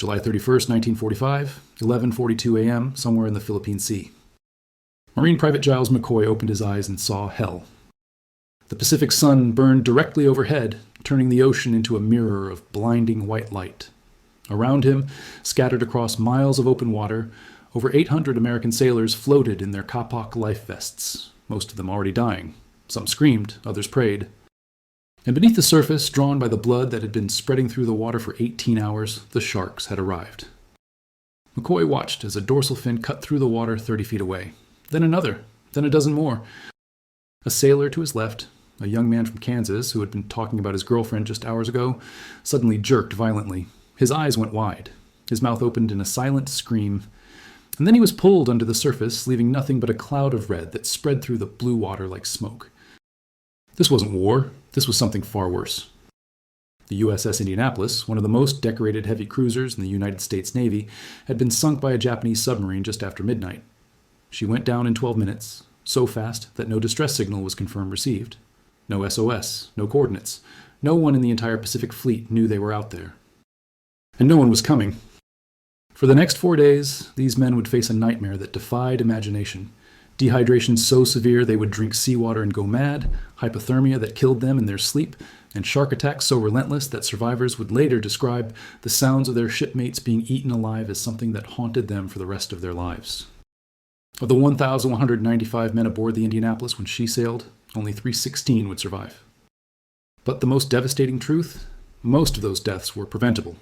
July 31st, 1945, 11:42 a.m., somewhere in the Philippine Sea. Marine Private Giles McCoy opened his eyes and saw hell. The Pacific sun burned directly overhead, turning the ocean into a mirror of blinding white light. Around him, scattered across miles of open water, over 800 American sailors floated in their kapok life vests, most of them already dying. Some screamed, others prayed. And beneath the surface, drawn by the blood that had been spreading through the water for 18 hours, the sharks had arrived. McCoy watched as a dorsal fin cut through the water 30 feet away. Then another, then a dozen more. A sailor to his left, a young man from Kansas who had been talking about his girlfriend just hours ago, suddenly jerked violently. His eyes went wide. His mouth opened in a silent scream. And then he was pulled under the surface, leaving nothing but a cloud of red that spread through the blue water like smoke. This wasn't war. This was something far worse. The USS Indianapolis, one of the most decorated heavy cruisers in the United States Navy, had been sunk by a Japanese submarine just after midnight. She went down in 12 minutes, so fast that no distress signal was confirmed received. No SOS, no coordinates. No one in the entire Pacific Fleet knew they were out there. And no one was coming. For the next 4 days, these men would face a nightmare that defied imagination. Dehydration so severe they would drink seawater and go mad, hypothermia that killed them in their sleep, and shark attacks so relentless that survivors would later describe the sounds of their shipmates being eaten alive as something that haunted them for the rest of their lives. Of the 1,195 men aboard the Indianapolis when she sailed, only 316 would survive. But the most devastating truth? Most of those deaths were preventable.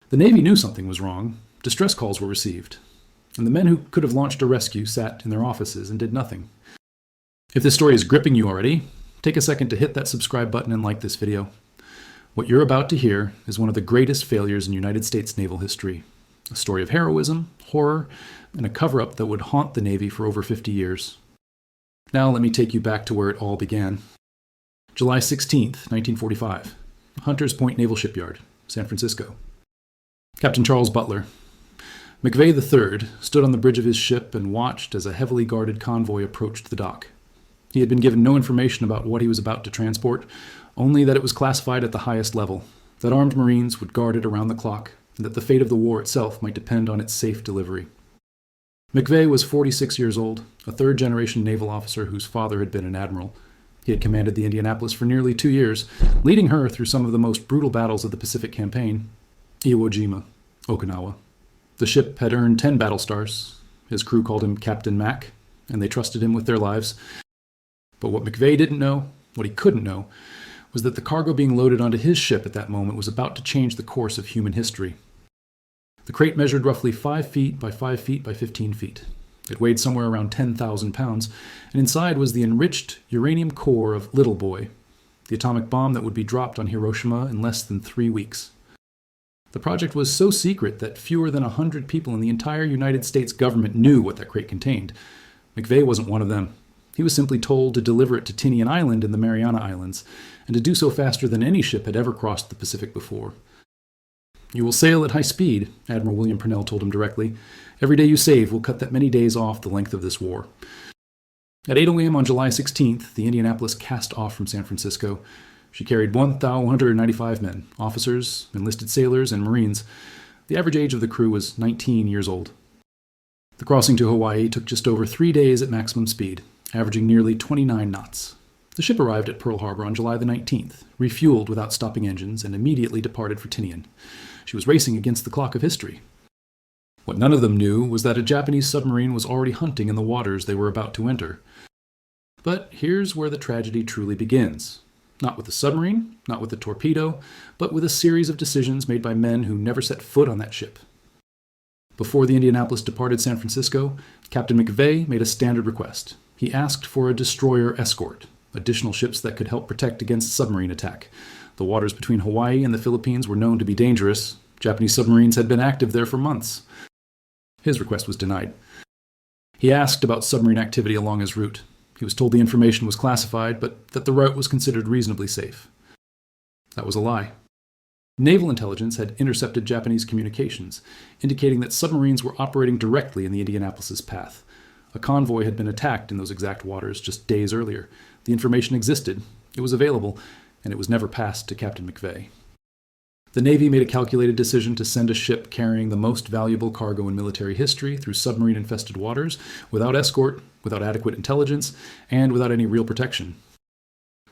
The Navy knew something was wrong. Distress calls were received. And the men who could have launched a rescue sat in their offices and did nothing. If this story is gripping you already, take a second to hit that subscribe button and like this video. What you're about to hear is one of the greatest failures in United States naval history. A story of heroism, horror, and a cover-up that would haunt the Navy for over 50 years. Now let me take you back to where it all began. July 16th, 1945. Hunters Point Naval Shipyard, San Francisco. Captain Charles Butler. McVeigh III stood on the bridge of his ship and watched as a heavily guarded convoy approached the dock. He had been given no information about what he was about to transport, only that it was classified at the highest level, that armed Marines would guard it around the clock, and that the fate of the war itself might depend on its safe delivery. McVeigh was 46 years old, a third-generation naval officer whose father had been an admiral. He had commanded the Indianapolis for nearly 2 years, leading her through some of the most brutal battles of the Pacific Campaign. Iwo Jima, Okinawa. The ship had earned 10 battle stars. His crew called him Captain Mac, and they trusted him with their lives. But what McVeigh didn't know, what he couldn't know, was that the cargo being loaded onto his ship at that moment was about to change the course of human history. The crate measured roughly 5 feet by 5 feet by 15 feet. It weighed somewhere around 10,000 pounds, and inside was the enriched uranium core of Little Boy, the atomic bomb that would be dropped on Hiroshima in less than 3 weeks. The project was so secret that fewer than 100 people in the entire United States government knew what that crate contained. McVeigh wasn't one of them. He was simply told to deliver it to Tinian Island in the Mariana Islands, and to do so faster than any ship had ever crossed the Pacific before. "You will sail at high speed," Admiral William Purnell told him directly. "Every day you save will cut that many days off the length of this war." At 8 a.m. on July 16th, the Indianapolis cast off from San Francisco. She carried 1,195 men, officers, enlisted sailors, and Marines. The average age of the crew was 19 years old. The crossing to Hawaii took just over 3 days at maximum speed, averaging nearly 29 knots. The ship arrived at Pearl Harbor on July the 19th, refueled without stopping engines, and immediately departed for Tinian. She was racing against the clock of history. What none of them knew was that a Japanese submarine was already hunting in the waters they were about to enter. But here's where the tragedy truly begins. Not with the submarine, not with the torpedo, but with a series of decisions made by men who never set foot on that ship. Before the Indianapolis departed San Francisco, Captain McVeigh made a standard request. He asked for a destroyer escort, additional ships that could help protect against submarine attack. The waters between Hawaii and the Philippines were known to be dangerous. Japanese submarines had been active there for months. His request was denied. He asked about submarine activity along his route. He was told the information was classified, but that the route was considered reasonably safe. That was a lie. Naval intelligence had intercepted Japanese communications, indicating that submarines were operating directly in the Indianapolis's path. A convoy had been attacked in those exact waters just days earlier. The information existed, it was available, and it was never passed to Captain McVeigh. The Navy made a calculated decision to send a ship carrying the most valuable cargo in military history through submarine-infested waters without escort, without adequate intelligence, and without any real protection.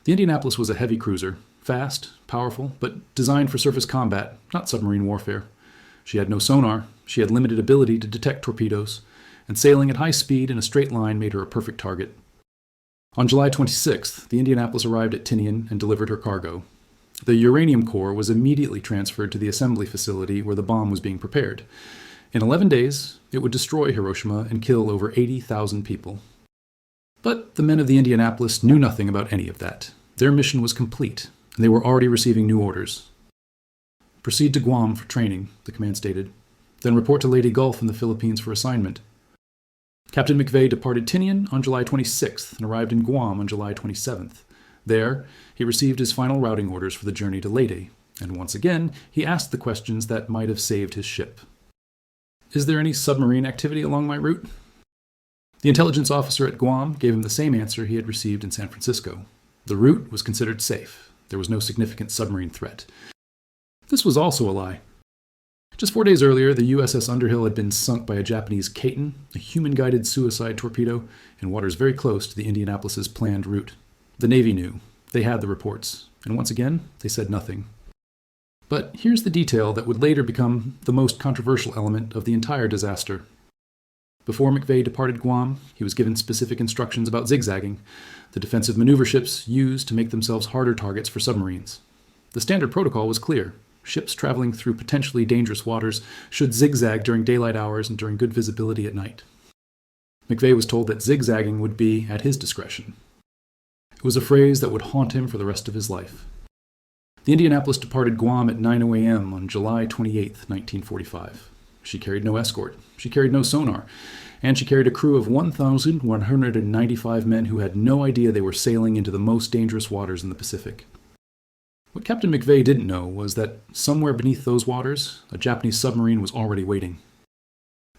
The Indianapolis was a heavy cruiser, fast, powerful, but designed for surface combat, not submarine warfare. She had no sonar, she had limited ability to detect torpedoes, and sailing at high speed in a straight line made her a perfect target. On July 26th, the Indianapolis arrived at Tinian and delivered her cargo. The uranium core was immediately transferred to the assembly facility where the bomb was being prepared. In 11 days, it would destroy Hiroshima and kill over 80,000 people. But the men of the Indianapolis knew nothing about any of that. Their mission was complete, and they were already receiving new orders. Proceed to Guam for training, the command stated. Then report to Leyte Gulf in the Philippines for assignment. Captain McVeigh departed Tinian on July 26th and arrived in Guam on July 27th. There, he received his final routing orders for the journey to Leyte, and once again, he asked the questions that might have saved his ship. Is there any submarine activity along my route? The intelligence officer at Guam gave him the same answer he had received in San Francisco. The route was considered safe. There was no significant submarine threat. This was also a lie. Just 4 days earlier, the USS Underhill had been sunk by a Japanese Kaiten, a human-guided suicide torpedo, in waters very close to the Indianapolis's planned route. The Navy knew. They had the reports. And once again, they said nothing. But here's the detail that would later become the most controversial element of the entire disaster. Before McVeigh departed Guam, he was given specific instructions about zigzagging, the defensive maneuver ships used to make themselves harder targets for submarines. The standard protocol was clear. Ships traveling through potentially dangerous waters should zigzag during daylight hours and during good visibility at night. McVeigh was told that zigzagging would be at his discretion. It was a phrase that would haunt him for the rest of his life. The Indianapolis departed Guam at 9 a.m. on July 28, 1945. She carried no escort, she carried no sonar, and she carried a crew of 1,195 men who had no idea they were sailing into the most dangerous waters in the Pacific. What Captain McVeigh didn't know was that somewhere beneath those waters, a Japanese submarine was already waiting.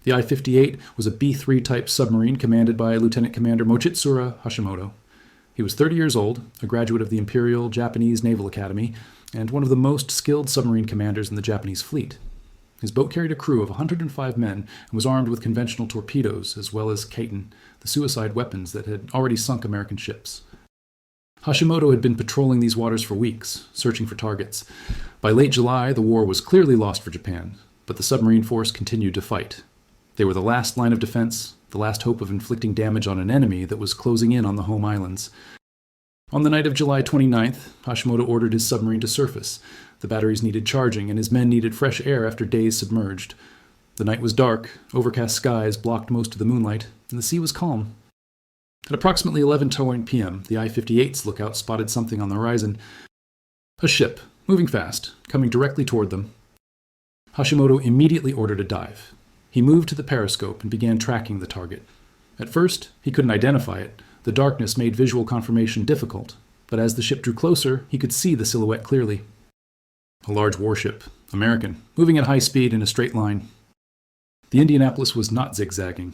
The I-58 was a B-3 type submarine commanded by Lieutenant Commander Mochitsura Hashimoto. He was 30 years old, a graduate of the Imperial Japanese Naval Academy, and one of the most skilled submarine commanders in the Japanese fleet. His boat carried a crew of 105 men and was armed with conventional torpedoes, as well as Kaiten, the suicide weapons that had already sunk American ships. Hashimoto had been patrolling these waters for weeks, searching for targets. By late July, the war was clearly lost for Japan, but the submarine force continued to fight. They were the last line of defense, the last hope of inflicting damage on an enemy that was closing in on the home islands. On the night of July 29th, Hashimoto ordered his submarine to surface. The batteries needed charging, and his men needed fresh air after days submerged. The night was dark, overcast skies blocked most of the moonlight, and the sea was calm. At approximately 11:20 p.m., the I-58's lookout spotted something on the horizon. A ship, moving fast, coming directly toward them. Hashimoto immediately ordered a dive. He moved to the periscope and began tracking the target. At first, he couldn't identify it. The darkness made visual confirmation difficult, but as the ship drew closer, he could see the silhouette clearly. A large warship, American, moving at high speed in a straight line. The Indianapolis was not zigzagging.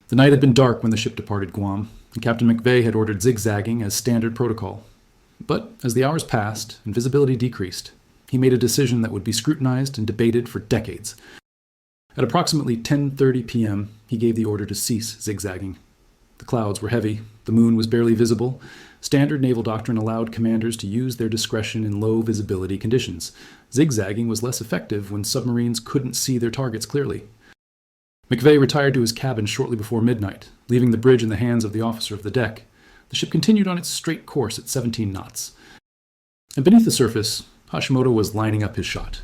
The night had been dark when the ship departed Guam, and Captain McVeigh had ordered zigzagging as standard protocol. But as the hours passed and visibility decreased, he made a decision that would be scrutinized and debated for decades. At approximately 10:30 p.m., he gave the order to cease zigzagging. The clouds were heavy, the moon was barely visible. Standard naval doctrine allowed commanders to use their discretion in low visibility conditions. Zigzagging was less effective when submarines couldn't see their targets clearly. McVeigh retired to his cabin shortly before midnight, leaving the bridge in the hands of the officer of the deck. The ship continued on its straight course at 17 knots. And beneath the surface, Hashimoto was lining up his shot.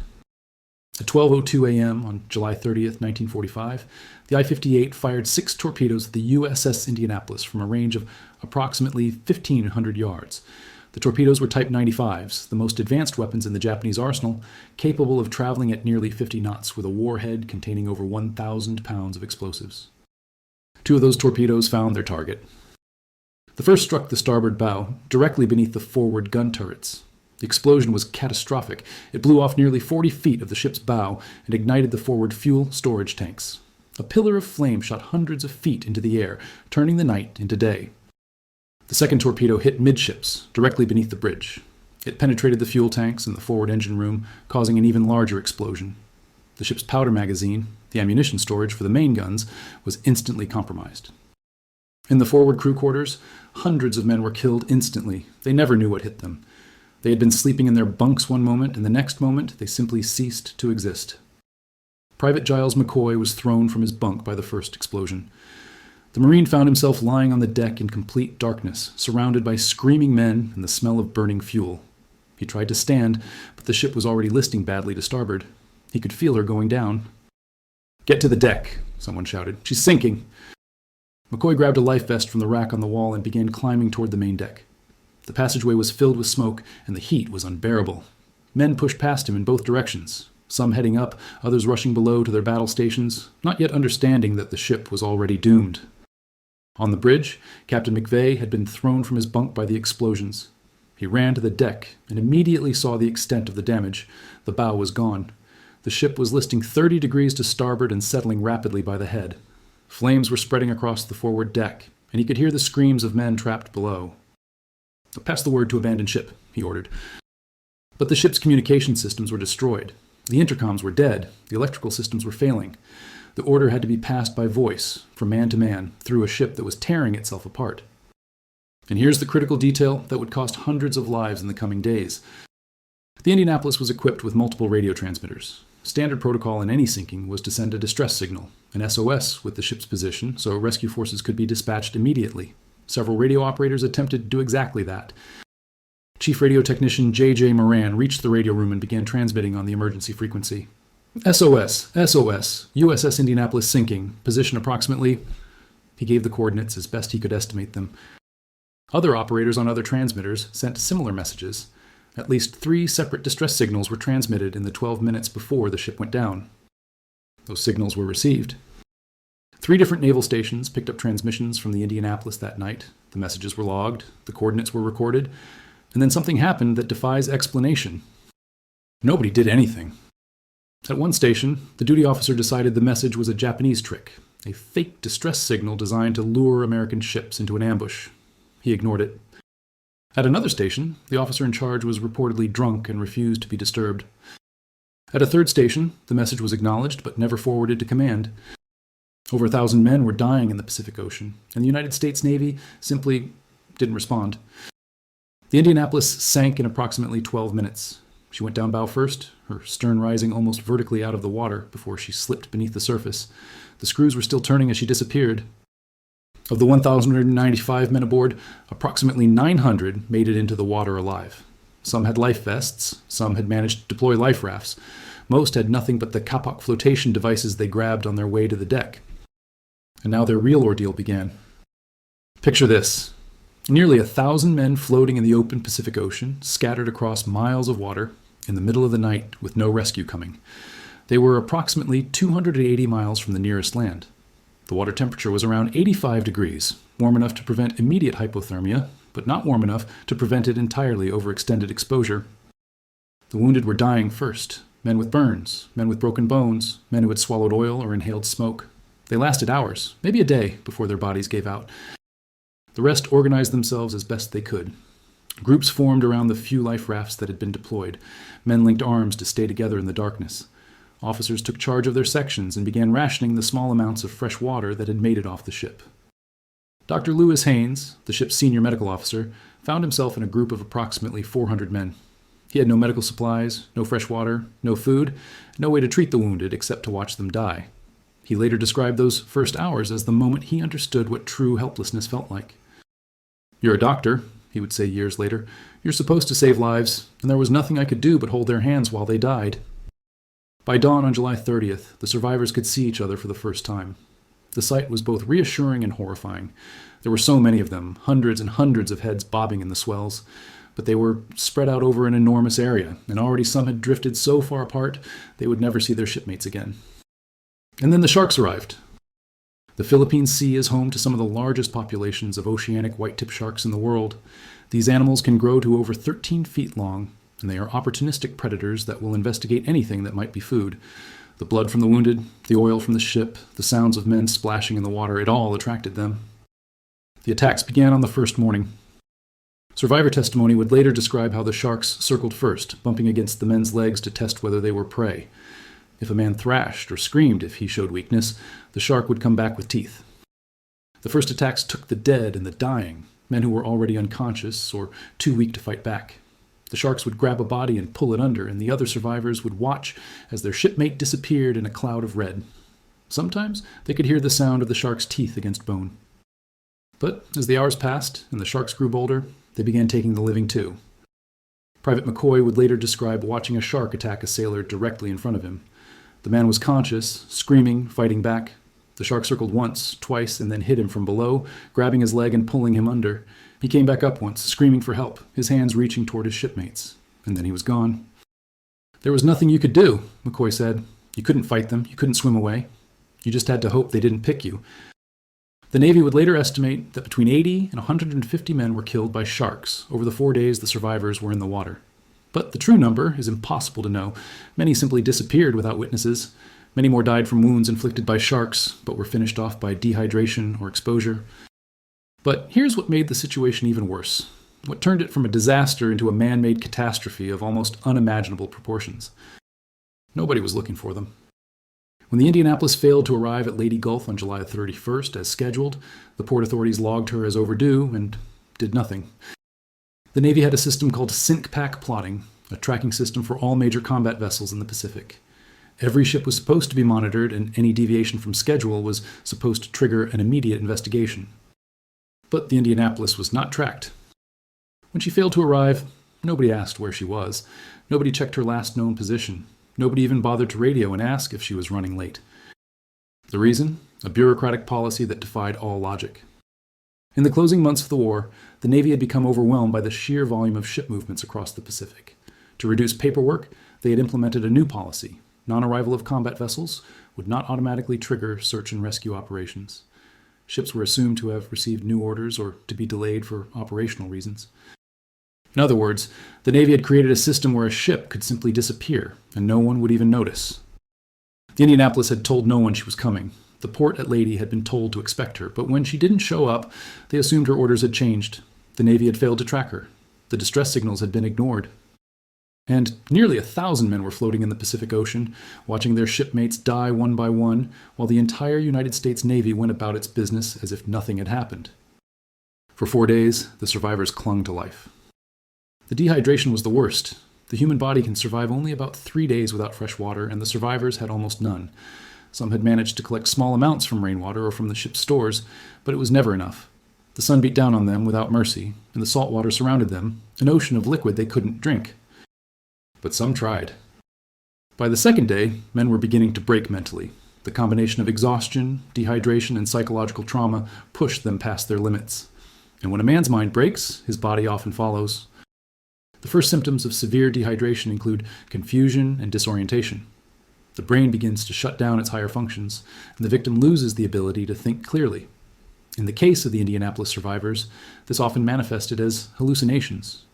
At 12:02 a.m. on July 30th, 1945, the I-58 fired 6 torpedoes at the USS Indianapolis from a range of approximately 1,500 yards. The torpedoes were Type 95s, the most advanced weapons in the Japanese arsenal, capable of traveling at nearly 50 knots with a warhead containing over 1,000 pounds of explosives. 2 of those torpedoes found their target. The first struck the starboard bow, directly beneath the forward gun turrets. The explosion was catastrophic. It blew off nearly 40 feet of the ship's bow and ignited the forward fuel storage tanks. A pillar of flame shot hundreds of feet into the air, turning the night into day. The second torpedo hit midships, directly beneath the bridge. It penetrated the fuel tanks and the forward engine room, causing an even larger explosion. The ship's powder magazine, the ammunition storage for the main guns, was instantly compromised. In the forward crew quarters, hundreds of men were killed instantly. They never knew what hit them. They had been sleeping in their bunks one moment, and the next moment they simply ceased to exist. Private Giles McCoy was thrown from his bunk by the first explosion. The Marine found himself lying on the deck in complete darkness, surrounded by screaming men and the smell of burning fuel. He tried to stand, but the ship was already listing badly to starboard. He could feel her going down. "Get to the deck," someone shouted. "She's sinking." McCoy grabbed a life vest from the rack on the wall and began climbing toward the main deck. The passageway was filled with smoke, and the heat was unbearable. Men pushed past him in both directions, some heading up, others rushing below to their battle stations, not yet understanding that the ship was already doomed. On the bridge, Captain McVeigh had been thrown from his bunk by the explosions. He ran to the deck and immediately saw the extent of the damage. The bow was gone. The ship was listing 30 degrees to starboard and settling rapidly by the head. Flames were spreading across the forward deck, and he could hear the screams of men trapped below. "Pass the word to abandon ship," he ordered. But the ship's communication systems were destroyed. The intercoms were dead. The electrical systems were failing. The order had to be passed by voice, from man to man, through a ship that was tearing itself apart. And here's the critical detail that would cost hundreds of lives in the coming days. The Indianapolis was equipped with multiple radio transmitters. Standard protocol in any sinking was to send a distress signal, an SOS with the ship's position, so rescue forces could be dispatched immediately. Several radio operators attempted to do exactly that. Chief radio technician J.J. Moran reached the radio room and began transmitting on the emergency frequency. "SOS, SOS, USS Indianapolis sinking, position approximately..." He gave the coordinates as best he could estimate them. Other operators on other transmitters sent similar messages. At least 3 separate distress signals were transmitted in the 12 minutes before the ship went down. Those signals were received. 3 different naval stations picked up transmissions from the Indianapolis that night. The messages were logged, the coordinates were recorded, and then something happened that defies explanation. Nobody did anything. At one station, the duty officer decided the message was a Japanese trick, a fake distress signal designed to lure American ships into an ambush. He ignored it. At another station, the officer in charge was reportedly drunk and refused to be disturbed. At a third station, the message was acknowledged but never forwarded to command. Over 1,000 men were dying in the Pacific Ocean, and the United States Navy simply didn't respond. The Indianapolis sank in approximately 12 minutes. She went down bow first, her stern rising almost vertically out of the water before she slipped beneath the surface. The screws were still turning as she disappeared. Of the 1,195 men aboard, approximately 900 made it into the water alive. Some had life vests, some had managed to deploy life rafts. Most had nothing but the kapok flotation devices they grabbed on their way to the deck. And now their real ordeal began. Picture this. Nearly 1,000 men floating in the open Pacific Ocean, scattered across miles of water, in the middle of the night with no rescue coming. They were approximately 280 miles from the nearest land. The water temperature was around 85 degrees, warm enough to prevent immediate hypothermia, but not warm enough to prevent it entirely over extended exposure. The wounded were dying first. Men with burns, men with broken bones, men who had swallowed oil or inhaled smoke. They lasted hours, maybe a day, before their bodies gave out. The rest organized themselves as best they could. Groups formed around the few life rafts that had been deployed. Men linked arms to stay together in the darkness. Officers took charge of their sections and began rationing the small amounts of fresh water that had made it off the ship. Dr. Lewis Haynes, the ship's senior medical officer, found himself in a group of approximately 400 men. He had no medical supplies, no fresh water, no food, no way to treat the wounded except to watch them die. He later described those first hours as the moment he understood what true helplessness felt like. "You're a doctor," he would say years later. "You're supposed to save lives, and there was nothing I could do but hold their hands while they died." By dawn on July 30th, the survivors could see each other for the first time. The sight was both reassuring and horrifying. There were so many of them, hundreds and hundreds of heads bobbing in the swells, but they were spread out over an enormous area, and already some had drifted so far apart they would never see their shipmates again. And then the sharks arrived. The Philippine Sea is home to some of the largest populations of oceanic white-tip sharks in the world. These animals can grow to over 13 feet long, and they are opportunistic predators that will investigate anything that might be food. The blood from the wounded, the oil from the ship, the sounds of men splashing in the water, it all attracted them. The attacks began on the first morning. Survivor testimony would later describe how the sharks circled first, bumping against the men's legs to test whether they were prey. If a man thrashed or screamed if he showed weakness, the shark would come back with teeth. The first attacks took the dead and the dying, men who were already unconscious or too weak to fight back. The sharks would grab a body and pull it under, and the other survivors would watch as their shipmate disappeared in a cloud of red. Sometimes they could hear the sound of the shark's teeth against bone. But as the hours passed and the sharks grew bolder, they began taking the living too. Private McCoy would later describe watching a shark attack a sailor directly in front of him. The man was conscious, screaming, fighting back. The shark circled once, twice, and then hit him from below, grabbing his leg and pulling him under. He came back up once, screaming for help, his hands reaching toward his shipmates. And then he was gone. There was nothing you could do, McCoy said. You couldn't fight them. You couldn't swim away. You just had to hope they didn't pick you. The Navy would later estimate that between 80 and 150 men were killed by sharks over the 4 days the survivors were in the water. But the true number is impossible to know. Many simply disappeared without witnesses. Many more died from wounds inflicted by sharks, but were finished off by dehydration or exposure. But here's what made the situation even worse. What turned it from a disaster into a man-made catastrophe of almost unimaginable proportions. Nobody was looking for them. When the Indianapolis failed to arrive at Lady Gulf on July 31st as scheduled, the port authorities logged her as overdue and did nothing. The Navy had a system called sink pack plotting, a tracking system for all major combat vessels in the Pacific. Every ship was supposed to be monitored, and any deviation from schedule was supposed to trigger an immediate investigation. But the Indianapolis was not tracked. When she failed to arrive, nobody asked where she was. Nobody checked her last known position. Nobody even bothered to radio and ask if she was running late. The reason? A bureaucratic policy that defied all logic. In the closing months of the war, the Navy had become overwhelmed by the sheer volume of ship movements across the Pacific. To reduce paperwork, they had implemented a new policy. Non-arrival of combat vessels would not automatically trigger search and rescue operations. Ships were assumed to have received new orders or to be delayed for operational reasons. In other words, the Navy had created a system where a ship could simply disappear, and no one would even notice. The Indianapolis had told no one she was coming. The port at Lady had been told to expect her, but when she didn't show up, they assumed her orders had changed. The Navy had failed to track her. The distress signals had been ignored. And nearly 1,000 men were floating in the Pacific Ocean, watching their shipmates die one by one, while the entire United States Navy went about its business as if nothing had happened. For 4 days, the survivors clung to life. The dehydration was the worst. The human body can survive only about 3 days without fresh water, and the survivors had almost none. Some had managed to collect small amounts from rainwater or from the ship's stores, but it was never enough. The sun beat down on them without mercy, and the salt water surrounded them, an ocean of liquid they couldn't drink. But some tried. By the second day, men were beginning to break mentally. The combination of exhaustion, dehydration, and psychological trauma pushed them past their limits. And when a man's mind breaks, his body often follows. The first symptoms of severe dehydration include confusion and disorientation. The brain begins to shut down its higher functions, and the victim loses the ability to think clearly. In the case of the Indianapolis survivors, this often manifested as hallucinations.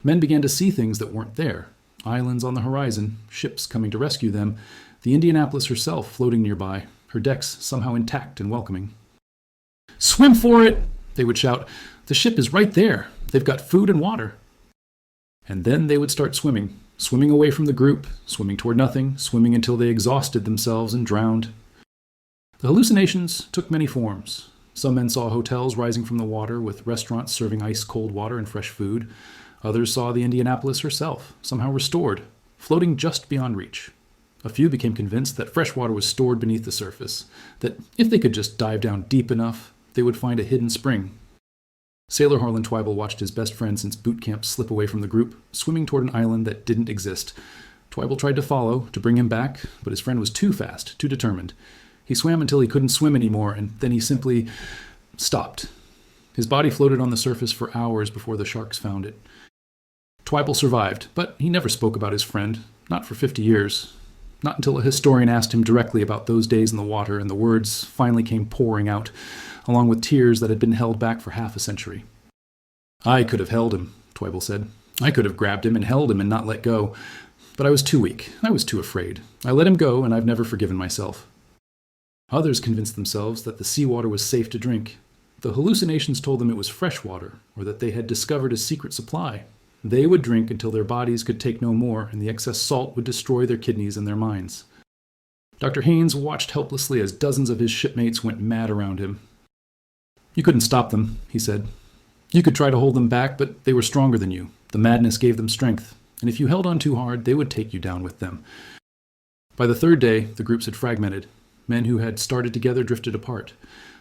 Men began to see things that weren't there. Islands on the horizon, ships coming to rescue them, the Indianapolis herself floating nearby, her decks somehow intact and welcoming. "Swim for it!" they would shout. "The ship is right there. They've got food and water." And then they would start swimming away from the group, swimming toward nothing, swimming until they exhausted themselves and drowned. The hallucinations took many forms. Some men saw hotels rising from the water with restaurants serving ice-cold water and fresh food. Others saw the Indianapolis herself, somehow restored, floating just beyond reach. A few became convinced that fresh water was stored beneath the surface, that if they could just dive down deep enough, they would find a hidden spring. Sailor Harlan Twible watched his best friend since boot camp slip away from the group, swimming toward an island that didn't exist. Twible tried to follow, to bring him back, but his friend was too fast, too determined. He swam until he couldn't swim anymore, and then he simply stopped. His body floated on the surface for hours before the sharks found it. Twible survived, but he never spoke about his friend, not for 50 years. Not until a historian asked him directly about those days in the water, and the words finally came pouring out, along with tears that had been held back for half a century. "I could have held him," Twible said. "I could have grabbed him and held him and not let go. But I was too weak. I was too afraid. I let him go, and I've never forgiven myself." Others convinced themselves that the seawater was safe to drink. The hallucinations told them it was fresh water, or that they had discovered a secret supply. They would drink until their bodies could take no more, and the excess salt would destroy their kidneys and their minds. Dr. Haynes watched helplessly as dozens of his shipmates went mad around him. "You couldn't stop them," he said. "You could try to hold them back, but they were stronger than you. The madness gave them strength, and if you held on too hard, they would take you down with them." By the third day, the groups had fragmented. Men who had started together drifted apart.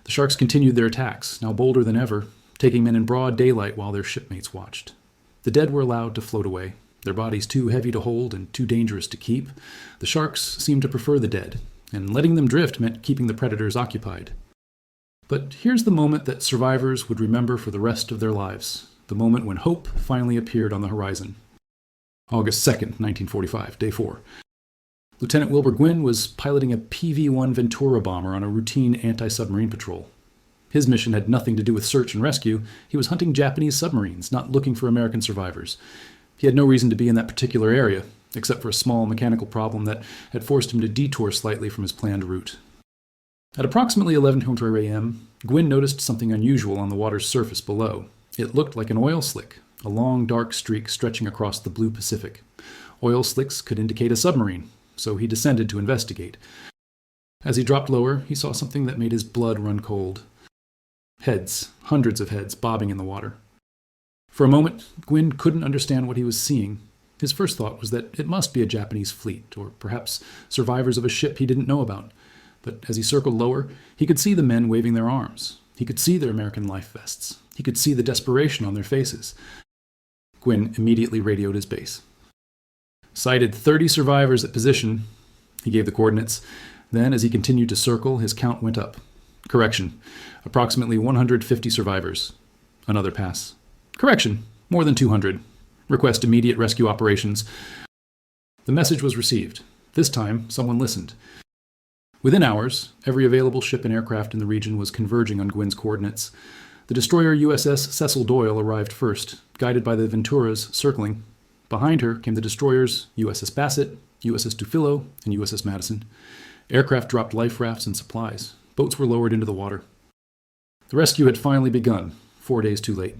The sharks continued their attacks, now bolder than ever, taking men in broad daylight while their shipmates watched. The dead were allowed to float away, their bodies too heavy to hold and too dangerous to keep. The sharks seemed to prefer the dead, and letting them drift meant keeping the predators occupied. But here's the moment that survivors would remember for the rest of their lives, the moment when hope finally appeared on the horizon. August 2nd, 1945, day 4. Lieutenant Wilbur Gwynn was piloting a PV-1 Ventura bomber on a routine anti-submarine patrol. His mission had nothing to do with search and rescue. He was hunting Japanese submarines, not looking for American survivors. He had no reason to be in that particular area, except for a small mechanical problem that had forced him to detour slightly from his planned route. At approximately 11:00 a.m., Gwynn noticed something unusual on the water's surface below. It looked like an oil slick, a long dark streak stretching across the blue Pacific. Oil slicks could indicate a submarine, so he descended to investigate. As he dropped lower, he saw something that made his blood run cold. Heads, hundreds of heads, bobbing in the water. For a moment, Gwynn couldn't understand what he was seeing. His first thought was that it must be a Japanese fleet, or perhaps survivors of a ship he didn't know about. But as he circled lower, he could see the men waving their arms. He could see their American life vests. He could see the desperation on their faces. Gwynn immediately radioed his base. "Sighted 30 survivors at position." He gave the coordinates. Then, as he continued to circle, his count went up. "Correction. Approximately 150 survivors." Another pass. "Correction. More than 200. Request immediate rescue operations." The message was received. This time, someone listened. Within hours, every available ship and aircraft in the region was converging on Gwynn's coordinates. The destroyer USS Cecil Doyle arrived first, guided by the Venturas circling. Behind her came the destroyers USS Bassett, USS Tufillo, and USS Madison. Aircraft dropped life rafts and supplies. Boats were lowered into the water. The rescue had finally begun, 4 days too late.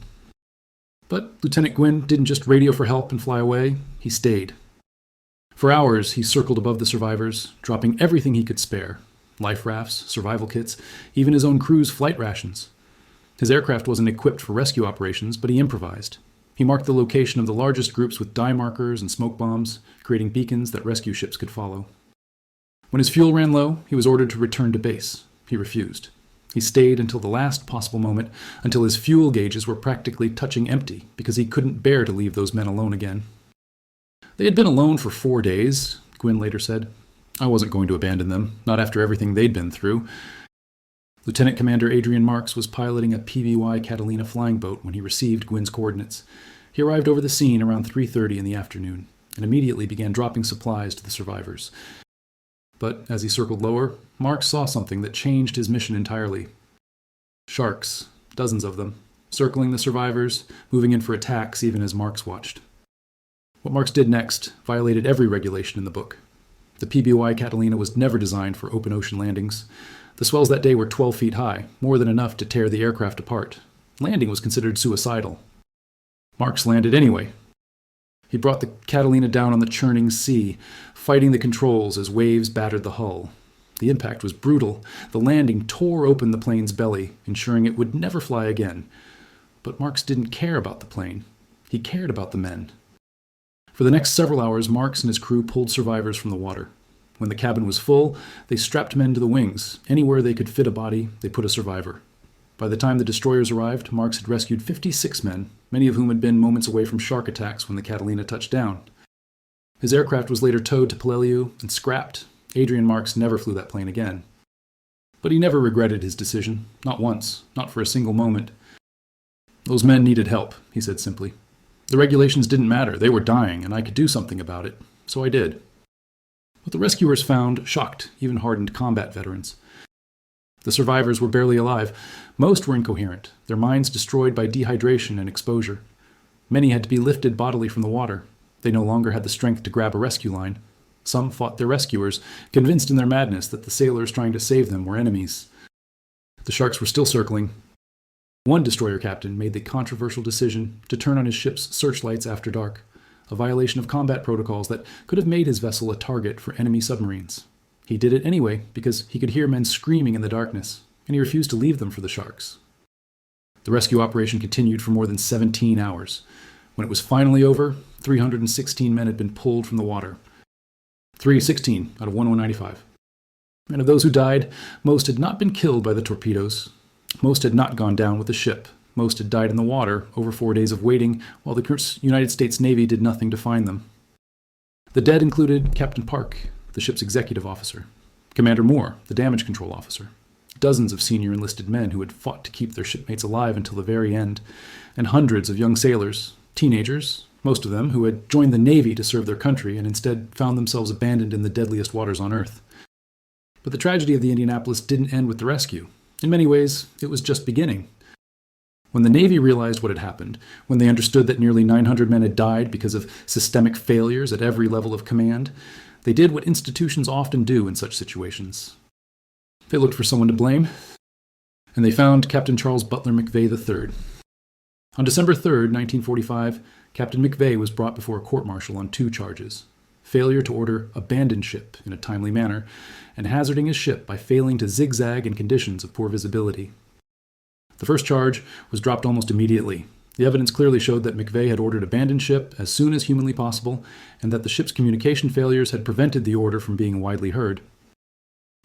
But Lieutenant Gwynn didn't just radio for help and fly away. He stayed. For hours, he circled above the survivors, dropping everything he could spare. Life rafts, survival kits, even his own crew's flight rations. His aircraft wasn't equipped for rescue operations, but he improvised. He marked the location of the largest groups with dye markers and smoke bombs, creating beacons that rescue ships could follow. When his fuel ran low, he was ordered to return to base. He refused. He stayed until the last possible moment, until his fuel gauges were practically touching empty, because he couldn't bear to leave those men alone again. They had been alone for 4 days, Gwynn later said. "I wasn't going to abandon them, not after everything they'd been through." Lieutenant Commander Adrian Marks was piloting a PBY Catalina flying boat when he received Gwynn's coordinates. He arrived over the scene around 3:30 in the afternoon, and immediately began dropping supplies to the survivors. But as he circled lower, Marks saw something that changed his mission entirely. Sharks, dozens of them, circling the survivors, moving in for attacks even as Marks watched. What Marks did next violated every regulation in the book. The PBY Catalina was never designed for open ocean landings. The swells that day were 12 feet high, more than enough to tear the aircraft apart. Landing was considered suicidal. Marks landed anyway. He brought the Catalina down on the churning sea, fighting the controls as waves battered the hull. The impact was brutal. The landing tore open the plane's belly, ensuring it would never fly again. But Marks didn't care about the plane. He cared about the men. For the next several hours, Marks and his crew pulled survivors from the water. When the cabin was full, they strapped men to the wings. Anywhere they could fit a body, they put a survivor. By the time the destroyers arrived, Marks had rescued 56 men, many of whom had been moments away from shark attacks when the Catalina touched down. His aircraft was later towed to Peleliu and scrapped. Adrian Marks never flew that plane again. But he never regretted his decision, not once, not for a single moment. "Those men needed help," he said simply. "The regulations didn't matter. They were dying, and I could do something about it. So I did." What the rescuers found shocked even hardened combat veterans. The survivors were barely alive. Most were incoherent, their minds destroyed by dehydration and exposure. Many had to be lifted bodily from the water. They no longer had the strength to grab a rescue line. Some fought their rescuers, convinced in their madness that the sailors trying to save them were enemies. The sharks were still circling. One destroyer captain made the controversial decision to turn on his ship's searchlights after dark, a violation of combat protocols that could have made his vessel a target for enemy submarines. He did it anyway because he could hear men screaming in the darkness, and he refused to leave them for the sharks. The rescue operation continued for more than 17 hours. When it was finally over, 316 men had been pulled from the water. 316 out of 195. And of those who died, most had not been killed by the torpedoes. Most had not gone down with the ship. Most had died in the water over 4 days of waiting, while the United States Navy did nothing to find them. The dead included Captain Park, the ship's executive officer, Commander Moore, the damage control officer, dozens of senior enlisted men who had fought to keep their shipmates alive until the very end, and hundreds of young sailors, teenagers, most of them who had joined the Navy to serve their country and instead found themselves abandoned in the deadliest waters on Earth. But the tragedy of the Indianapolis didn't end with the rescue. In many ways, it was just beginning. When the Navy realized what had happened, when they understood that nearly 900 men had died because of systemic failures at every level of command, they did what institutions often do in such situations. They looked for someone to blame, and they found Captain Charles Butler McVeigh III. On December 3, 1945, Captain McVeigh was brought before a court-martial on 2 charges: failure to order abandoned ship in a timely manner, and hazarding his ship by failing to zigzag in conditions of poor visibility. The first charge was dropped almost immediately. The evidence clearly showed that McVeigh had ordered abandoned ship as soon as humanly possible, and that the ship's communication failures had prevented the order from being widely heard.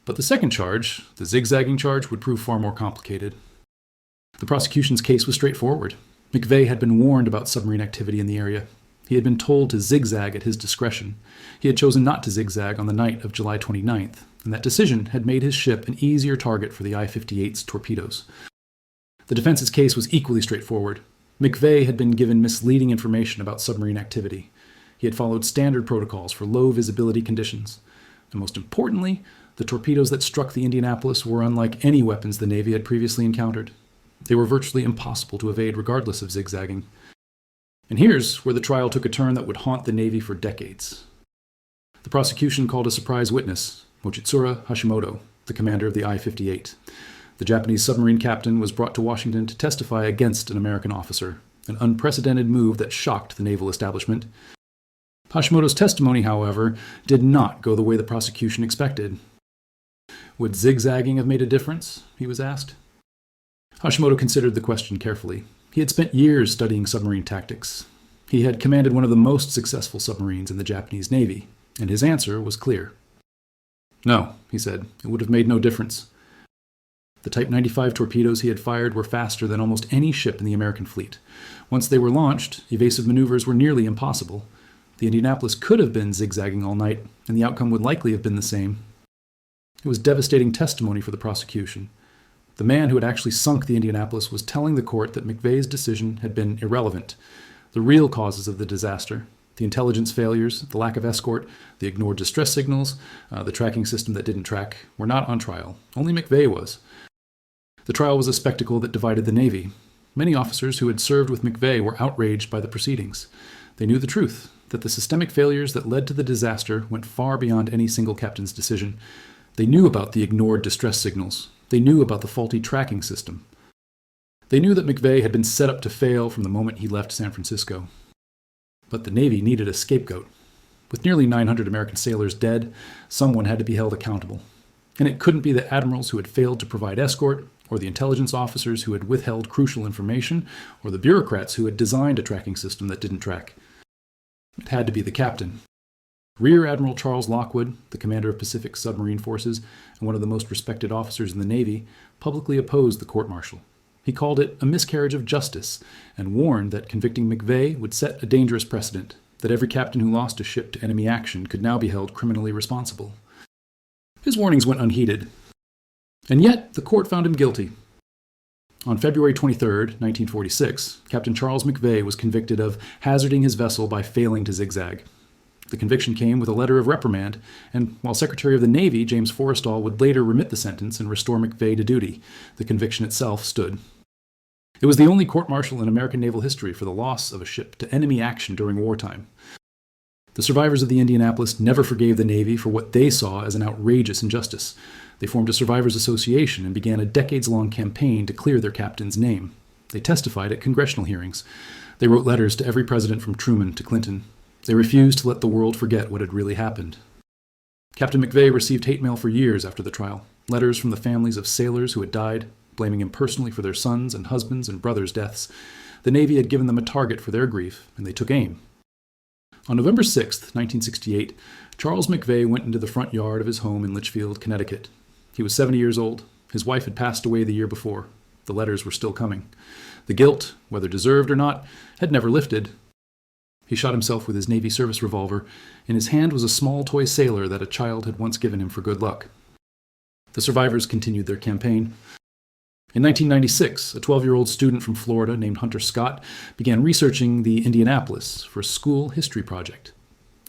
But the second charge, the zigzagging charge, would prove far more complicated. The prosecution's case was straightforward. McVeigh had been warned about submarine activity in the area. He had been told to zigzag at his discretion. He had chosen not to zigzag on the night of July 29th, and that decision had made his ship an easier target for the I-58's torpedoes. The defense's case was equally straightforward. McVeigh had been given misleading information about submarine activity. He had followed standard protocols for low visibility conditions. And most importantly, the torpedoes that struck the Indianapolis were unlike any weapons the Navy had previously encountered. They were virtually impossible to evade regardless of zigzagging. And here's where the trial took a turn that would haunt the Navy for decades. The prosecution called a surprise witness, Mochitsura Hashimoto, the commander of the I-58. The Japanese submarine captain was brought to Washington to testify against an American officer, an unprecedented move that shocked the naval establishment. Hashimoto's testimony, however, did not go the way the prosecution expected. Would zigzagging have made a difference? He was asked. Hashimoto considered the question carefully. He had spent years studying submarine tactics. He had commanded one of the most successful submarines in the Japanese Navy, and his answer was clear. No, he said, it would have made no difference. The Type 95 torpedoes he had fired were faster than almost any ship in the American fleet. Once they were launched, evasive maneuvers were nearly impossible. The Indianapolis could have been zigzagging all night, and the outcome would likely have been the same. It was devastating testimony for the prosecution. The man who had actually sunk the Indianapolis was telling the court that McVeigh's decision had been irrelevant. The real causes of the disaster, the intelligence failures, the lack of escort, the ignored distress signals, the tracking system that didn't track, were not on trial. Only McVeigh was. The trial was a spectacle that divided the Navy. Many officers who had served with McVeigh were outraged by the proceedings. They knew the truth, that the systemic failures that led to the disaster went far beyond any single captain's decision. They knew about the ignored distress signals. They knew about the faulty tracking system. They knew that McVeigh had been set up to fail from the moment he left San Francisco. But the Navy needed a scapegoat. With nearly 900 American sailors dead, someone had to be held accountable. And it couldn't be the admirals who had failed to provide escort, or the intelligence officers who had withheld crucial information, or the bureaucrats who had designed a tracking system that didn't track. It had to be the captain. Rear Admiral Charles Lockwood, the commander of Pacific submarine forces and one of the most respected officers in the Navy, publicly opposed the court-martial. He called it a miscarriage of justice and warned that convicting McVeigh would set a dangerous precedent, that every captain who lost a ship to enemy action could now be held criminally responsible. His warnings went unheeded. And yet, the court found him guilty. On February 23, 1946, Captain Charles McVeigh was convicted of hazarding his vessel by failing to zigzag. The conviction came with a letter of reprimand, and while Secretary of the Navy James Forrestal would later remit the sentence and restore McVeigh to duty, the conviction itself stood. It was the only court-martial in American naval history for the loss of a ship to enemy action during wartime. The survivors of the Indianapolis never forgave the Navy for what they saw as an outrageous injustice. They formed a survivors' association and began a decades-long campaign to clear their captain's name. They testified at congressional hearings. They wrote letters to every president from Truman to Clinton. They refused to let the world forget what had really happened. Captain McVeigh received hate mail for years after the trial, letters from the families of sailors who had died, blaming him personally for their sons and husbands and brothers' deaths. The Navy had given them a target for their grief, and they took aim. On November 6, 1968, Charles McVeigh went into the front yard of his home in Litchfield, Connecticut. He was 70 years old. His wife had passed away the year before. The letters were still coming. The guilt, whether deserved or not, had never lifted. He shot himself with his Navy service revolver. In his hand was a small toy sailor that a child had once given him for good luck. The survivors continued their campaign. In 1996, a 12-year-old student from Florida named Hunter Scott began researching the Indianapolis for a school history project.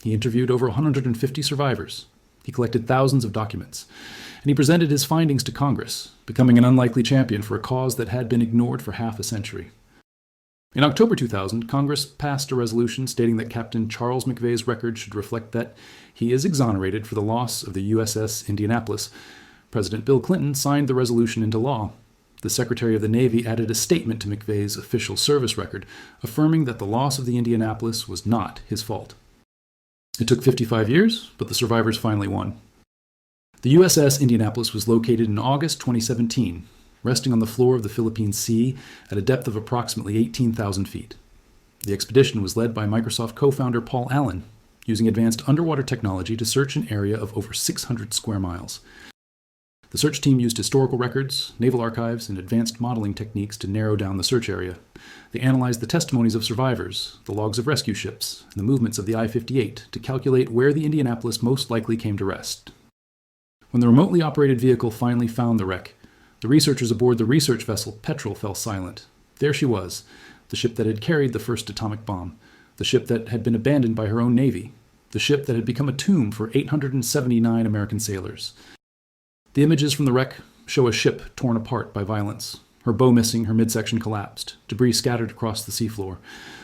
He interviewed over 150 survivors. He collected thousands of documents, and he presented his findings to Congress, becoming an unlikely champion for a cause that had been ignored for half a century. In October 2000, Congress passed a resolution stating that Captain Charles McVeigh's record should reflect that he is exonerated for the loss of the USS Indianapolis. President Bill Clinton signed the resolution into law. The Secretary of the Navy added a statement to McVeigh's official service record, affirming that the loss of the Indianapolis was not his fault. It took 55 years, but the survivors finally won. The USS Indianapolis was located in August 2017, resting on the floor of the Philippine Sea at a depth of approximately 18,000 feet. The expedition was led by Microsoft co-founder Paul Allen, using advanced underwater technology to search an area of over 600 square miles. The search team used historical records, naval archives, and advanced modeling techniques to narrow down the search area. They analyzed the testimonies of survivors, the logs of rescue ships, and the movements of the I-58 to calculate where the Indianapolis most likely came to rest. When the remotely operated vehicle finally found the wreck, the researchers aboard the research vessel Petrel fell silent. There she was, the ship that had carried the first atomic bomb, the ship that had been abandoned by her own Navy, the ship that had become a tomb for 879 American sailors. The images from the wreck show a ship torn apart by violence. Her bow missing, her midsection collapsed, debris scattered across the seafloor.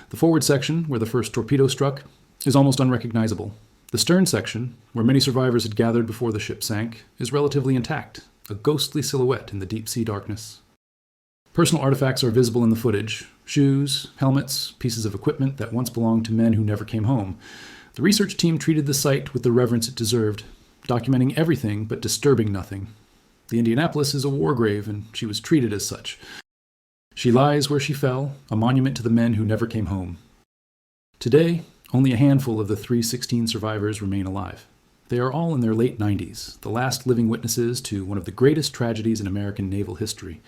The forward section, where the first torpedo struck, is almost unrecognizable. The stern section, where many survivors had gathered before the ship sank, is relatively intact, a ghostly silhouette in the deep-sea darkness. Personal artifacts are visible in the footage: shoes, helmets, pieces of equipment that once belonged to men who never came home. The research team treated the site with the reverence it deserved, documenting everything but disturbing nothing. The Indianapolis is a war grave, and she was treated as such. She lies where she fell, a monument to the men who never came home. Today, only a handful of the 316 survivors remain alive. They are all in their late 90s, the last living witnesses to one of the greatest tragedies in American naval history.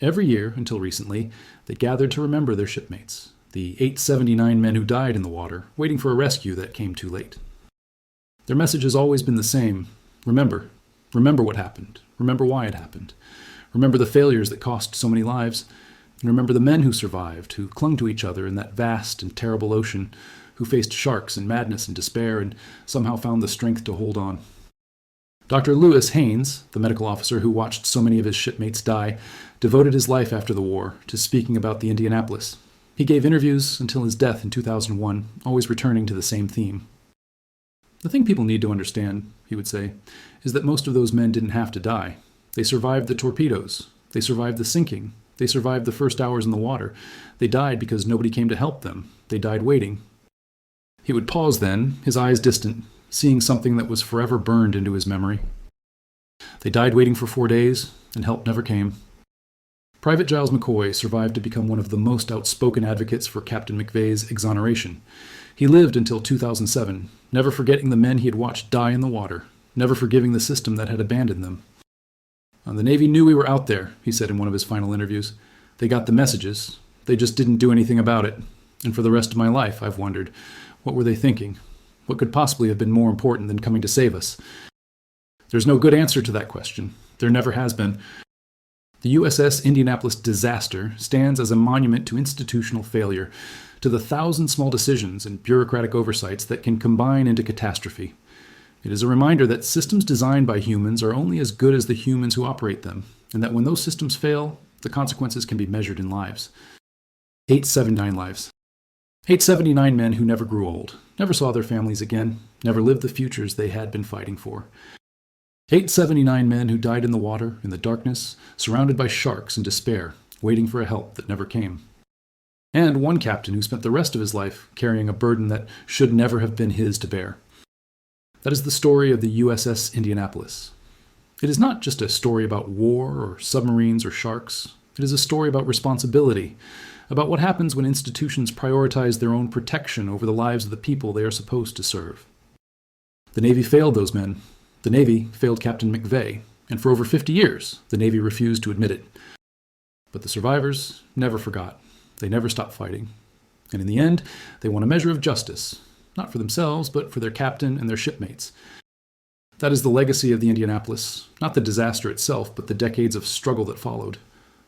Every year, until recently, they gathered to remember their shipmates, the 879 men who died in the water, waiting for a rescue that came too late. Their message has always been the same: remember. Remember what happened. Remember why it happened. Remember the failures that cost so many lives. And remember the men who survived, who clung to each other in that vast and terrible ocean, who faced sharks and madness and despair and somehow found the strength to hold on. Dr. Lewis Haynes, the medical officer who watched so many of his shipmates die, devoted his life after the war to speaking about the Indianapolis. He gave interviews until his death in 2001, always returning to the same theme. The thing people need to understand, he would say, is that most of those men didn't have to die. They survived the torpedoes. They survived the sinking. They survived the first hours in the water. They died because nobody came to help them. They died waiting. He would pause then, his eyes distant, seeing something that was forever burned into his memory. They died waiting for 4 days, and help never came. Private Giles McCoy survived to become one of the most outspoken advocates for Captain McVeigh's exoneration. He lived until 2007, never forgetting the men he had watched die in the water, never forgiving the system that had abandoned them. The Navy knew we were out there, he said in one of his final interviews. They got the messages. They just didn't do anything about it. And for the rest of my life, I've wondered, what were they thinking? What could possibly have been more important than coming to save us? There's no good answer to that question. There never has been. The USS Indianapolis disaster stands as a monument to institutional failure, to the 1,000 small decisions and bureaucratic oversights that can combine into catastrophe. It is a reminder that systems designed by humans are only as good as the humans who operate them, and that when those systems fail, the consequences can be measured in lives. 879 lives. 879 men who never grew old, never saw their families again, never lived the futures they had been fighting for. 879 men who died in the water, in the darkness, surrounded by sharks and despair, waiting for a help that never came. And one captain who spent the rest of his life carrying a burden that should never have been his to bear. That is the story of the USS Indianapolis. It is not just a story about war or submarines or sharks. It is a story about responsibility, about what happens when institutions prioritize their own protection over the lives of the people they are supposed to serve. The Navy failed those men. The Navy failed Captain McVeigh, and for over 50 years, the Navy refused to admit it. But the survivors never forgot. They never stopped fighting. And in the end, they won a measure of justice, not for themselves, but for their captain and their shipmates. That is the legacy of the Indianapolis, not the disaster itself, but the decades of struggle that followed.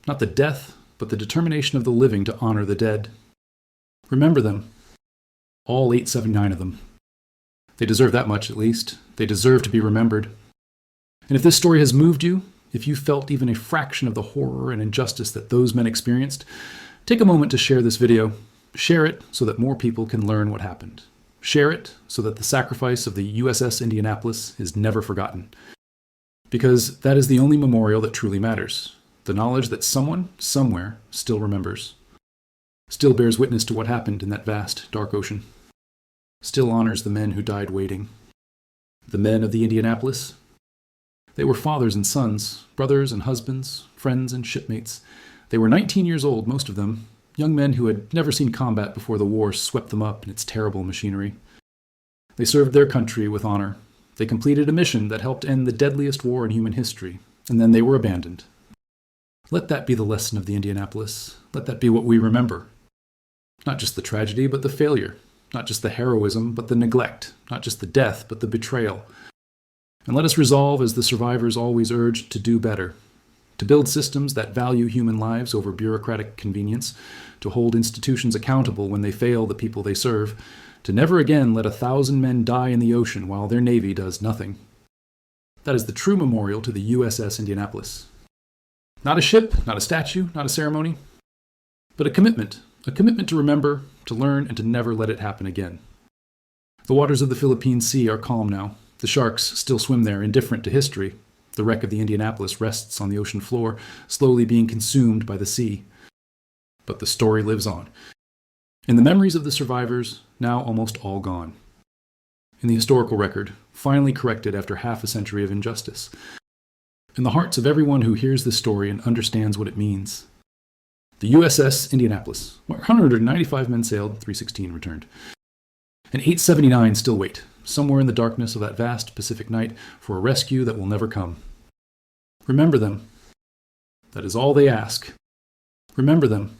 Not the death, but the determination of the living to honor the dead. Remember them. All 879 of them. They deserve that much, at least. They deserve to be remembered. And if this story has moved you, if you felt even a fraction of the horror and injustice that those men experienced, take a moment to share this video. Share it so that more people can learn what happened. Share it so that the sacrifice of the USS Indianapolis is never forgotten. Because that is the only memorial that truly matters. The knowledge that someone, somewhere, still remembers. Still bears witness to what happened in that vast, dark ocean. Still honors the men who died waiting. The men of the Indianapolis. They were fathers and sons, brothers and husbands, friends and shipmates. They were 19 years old, most of them, young men who had never seen combat before the war swept them up in its terrible machinery. They served their country with honor. They completed a mission that helped end the deadliest war in human history, and then they were abandoned. Let that be the lesson of the Indianapolis. Let that be what we remember. Not just the tragedy, but the failure. Not just the heroism, but the neglect. Not just the death, but the betrayal. And let us resolve, as the survivors always urged, to do better. To build systems that value human lives over bureaucratic convenience. To hold institutions accountable when they fail the people they serve. To never again let 1,000 men die in the ocean while their Navy does nothing. That is the true memorial to the USS Indianapolis. Not a ship, not a statue, not a ceremony, but a commitment to remember, to learn, and to never let it happen again. The waters of the Philippine Sea are calm now. The sharks still swim there, indifferent to history. The wreck of the Indianapolis rests on the ocean floor, slowly being consumed by the sea. But the story lives on. In the memories of the survivors, now almost all gone. In the historical record, finally corrected after half a century of injustice. In the hearts of everyone who hears this story and understands what it means. The USS Indianapolis, where 195 men sailed, 316 returned. And 879 still wait, somewhere in the darkness of that vast Pacific night, for a rescue that will never come. Remember them. That is all they ask. Remember them.